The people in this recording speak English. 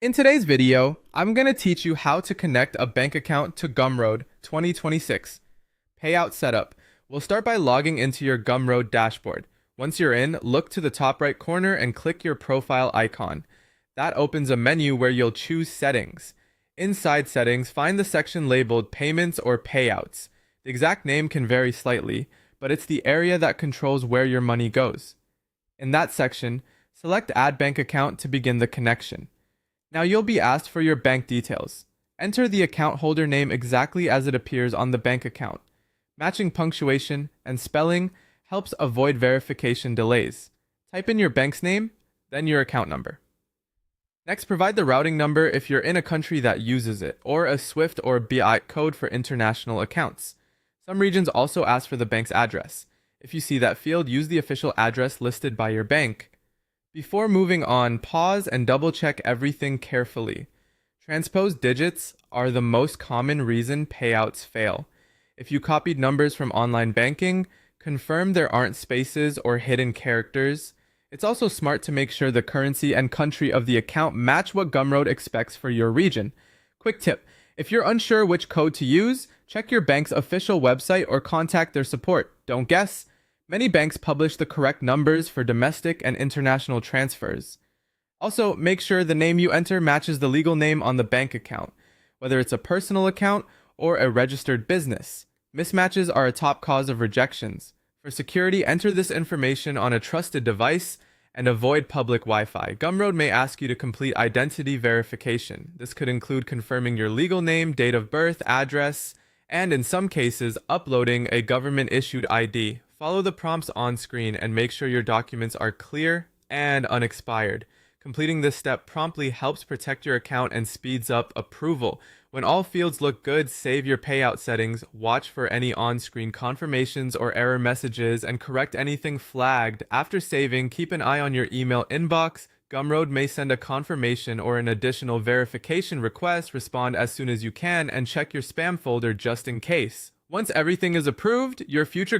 In today's video, I'm going to teach you how to connect a bank account to Gumroad 2026. Payout setup. We'll start by logging into your Gumroad dashboard. Once you're in, look to the top right corner and click your profile icon. That opens a menu where you'll choose Settings. Inside Settings, find the section labeled Payments or Payouts. The exact name can vary slightly, but it's the area that controls where your money goes. In that section, select Add Bank Account to begin the connection. Now you'll be asked for your bank details. Enter the account holder name exactly as it appears on the bank account. Matching punctuation and spelling helps avoid verification delays. Type in your bank's name, then your account number. Next, provide the routing number if you're in a country that uses it, or a SWIFT or BIC code for international accounts. Some regions also ask for the bank's address. If you see that field, use the official address listed by your bank. Before moving on, pause and double-check everything carefully. Transposed digits are the most common reason payouts fail. If you copied numbers from online banking, confirm there aren't spaces or hidden characters. It's also smart to make sure the currency and country of the account match what Gumroad expects for your region. Quick tip: if you're unsure which code to use, check your bank's official website or contact their support. Don't guess. Many banks publish the correct numbers for domestic and international transfers. Also, make sure the name you enter matches the legal name on the bank account, whether it's a personal account or a registered business. Mismatches are a top cause of rejections. For security, enter this information on a trusted device and avoid public Wi-Fi. Gumroad may ask you to complete identity verification. This could include confirming your legal name, date of birth, address, and in some cases, uploading a government-issued ID. Follow the prompts on screen and make sure your documents are clear and unexpired. Completing this step promptly helps protect your account and speeds up approval. When all fields look good, save your payout settings, watch for any on-screen confirmations or error messages, and correct anything flagged. After saving, keep an eye on your email inbox. Gumroad may send a confirmation or an additional verification request. Respond as soon as you can and check your spam folder just in case. Once everything is approved, your future